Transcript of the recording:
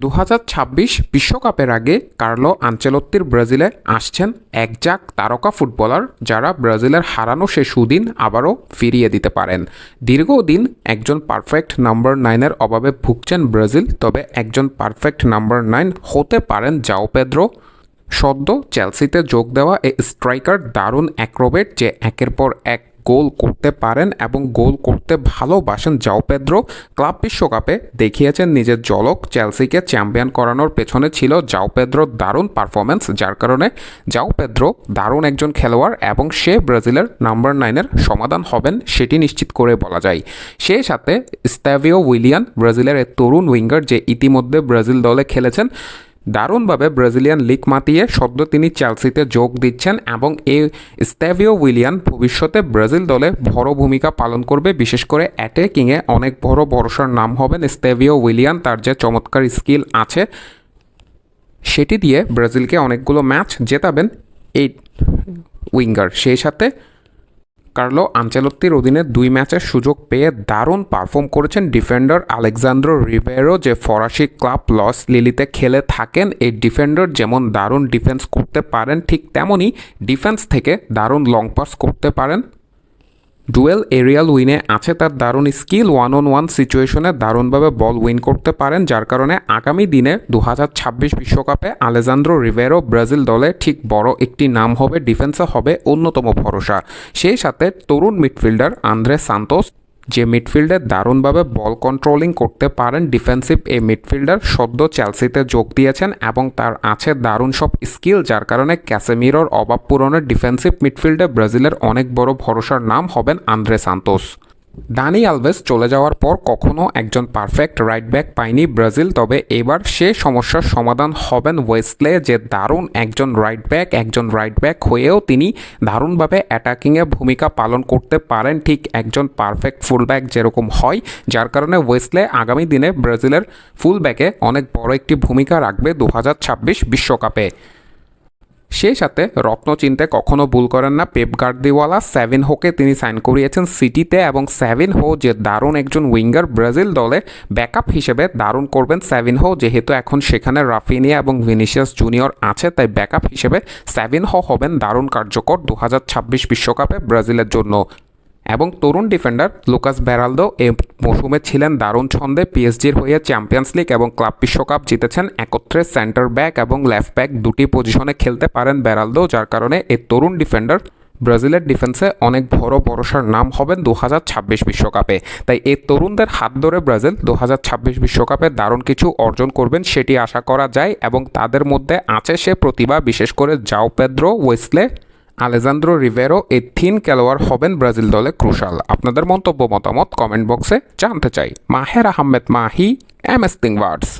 2026 বিশ্বকাপের আগে কার্লো আনচেলত্তির ব্রাজিলে আসছেন একঝাঁক তারকা ফুটবলার যারা ব্রাজিলের হারানো সে সুদিন আবারও ফিরিয়ে দিতে পারেন। দীর্ঘদিন একজন পারফেক্ট নাম্বার 9-এর অভাবে ভুগছেন ব্রাজিল, তবে একজন পারফেক্ট নাম্বার 9 হতে পারেন জাও পেদ্রো। সদ্য চেলসিতে যোগ দেওয়া এই স্ট্রাইকার দারুণ অ্যাক্রোবেট যে একের পর এক গোল করতে পারেন এবং গোল করতে ভালোবাসেন জাও পেদ্রো। ক্লাব বিশ্বকাপে দেখিয়েছেন নিজের ঝলক। চেলসিকে চ্যাম্পিয়ন করানোর পেছনে ছিল জাও পেদ্রোর দারুণ পারফরমেন্স, যার কারণে জাও পেদ্রো দারুণ একজন খেলোয়াড় এবং সে ব্রাজিলের নাম্বার 9-এর সমাধান হবেন সেটি নিশ্চিত করে বলা যায়। সেই সাথে স্ট্যাভিও উইলিয়ান, ব্রাজিলের এক তরুণ উইঙ্গার যে ইতিমধ্যে ব্রাজিল দলে খেলেছেন, দারুণভাবে ব্রাজিলিয়ান লিগ মাতিয়ে সদ্য তিনি চেলসিতে যোগ দিচ্ছেন এবং এই স্ট্যাভিও উইলিয়ান ভবিষ্যতে ব্রাজিল দলে বড় ভূমিকা পালন করবে। বিশেষ করে অ্যাটাকিংয়ে অনেক বড় ভরসার নাম হবেন স্ট্যাভিও উইলিয়ান। তার যে চমৎকার স্কিল আছে সেটি দিয়ে ব্রাজিলকে অনেকগুলো ম্যাচ জেতাবেন এই উইঙ্গার। সেই সাথে কার্লো আনচেলত্তির অধীনে 2 ম্যাচের সুযোগ পেয়ে দারুণ পারফর্ম করেছেন ডিফেন্ডার আলেক্সান্দ্রো রিবেরো, যে ফরাসি ক্লাব লস লিলিতে খেলে থাকেন। এই ডিফেন্ডার যেমন দারুণ ডিফেন্স করতে পারেন, ঠিক তেমনই ডিফেন্স থেকে দারুণ লং পাস করতে পারেন। ডুয়েল এরিয়াল উইনে আছে তার দারুণ স্কিল। 1-on-1 সিচুয়েশনে দারুণভাবে বল উইন করতে পারেন, যার কারণে আগামী দিনে 2026 বিশ্বকাপে আলেজান্দ্রো রিবেরো ব্রাজিল দলে ঠিক বড় একটি নাম হবে, ডিফেন্সে হবে অন্যতম ভরসা। সেই সাথে তরুণ মিডফিল্ডার আন্দ্রে সান্তোস, যে মিডফিল্ডে দারুণভাবে বল কন্ট্রোলিং করতে পারেন। ডিফেন্সিভ এই মিডফিল্ডার সদ্য চেলসিতে যোগ দিয়েছেন এবং তার আছে দারুণ সব স্কিল, যার কারণে ক্যাসেমিরোর অভাব পূরণের ডিফেন্সিভ মিডফিল্ডে ব্রাজিলের অনেক বড় ভরসার নাম হবেন আন্দ্রে সান্তোস। দানি আলভেস চলে যাওয়ার পর কখনো একজন পারফেক্ট রাইট ব্যাক পায়নি ব্রাজিল, তবে এবার সে সমস্যার সমাধান হবেন ওয়েসলে, যে দারুণ একজন রাইট ব্যাক হয়েও তিনি দারুণভাবে অ্যাটাকিংয়ে ভূমিকা পালন করতে পারেন, ঠিক একজন পারফেক্ট ফুলব্যাক যেরকম হয়। যার কারণে ওয়েসলে আগামী দিনে ব্রাজিলের ফুলব্যাকে অনেক বড় একটি ভূমিকা রাখবে 2026 বিশ্বকাপে। সেই সাথে রত্ন চিনতে কখনো ভুল করেন না পেপ গার্দিওলা। সেভিনহোকে তিনি সাইন করিয়েছেন সিটিতে এবং সেভিনহো যে দারুণ একজন উইঙ্গার, ব্রাজিল দলে ব্যাকআপ হিসেবে দারুণ করবেন সেভিনহো। যেহেতু এখন সেখানে রাফিনিয়া এবং ভিনিসিয়াস জুনিয়র আছে, তাই ব্যাকআপ হিসেবে সেভিনহো হবেন দারুণ কার্যকর 2026 বিশ্বকাপে ব্রাজিলের জন্য। এবং তরুণ ডিফেন্ডার লুকাস বেরালদো এই মৌসুমে ছিলেন দারুণ ছন্দে। পিএসজির হয়ে চ্যাম্পিয়ন্স লিগ এবং ক্লাব বিশ্বকাপ জিতেছেন। একত্রে সেন্টার ব্যাক এবং লেফট ব্যাক দুটি পজিশনে খেলতে পারেন বেরালদো, যার কারণে এই তরুণ ডিফেন্ডার ব্রাজিলের ডিফেন্সে অনেক বড় ভরসার নাম হবেন 2026 বিশ্বকাপে। তাই এই তরুণদের হাত ধরে ব্রাজিল 2026 বিশ্বকাপে দারুণ কিছু অর্জন করবেন সেটি আশা করা যায় এবং তাদের মধ্যে আছে সে প্রতিভা। বিশেষ করে জাও পেদ্রো, ওয়েসলে, আলেজান্দ্রো রিবেরো এই 3 খেলোয়াড় হবেন ব্রাজিল দলে ক্রুশাল। আপনাদের মন্তব্য মতামত কমেন্ট বক্সে জানতে চাই। মাহের আহমেদ মাহি, এমএস ওয়ার্ডস।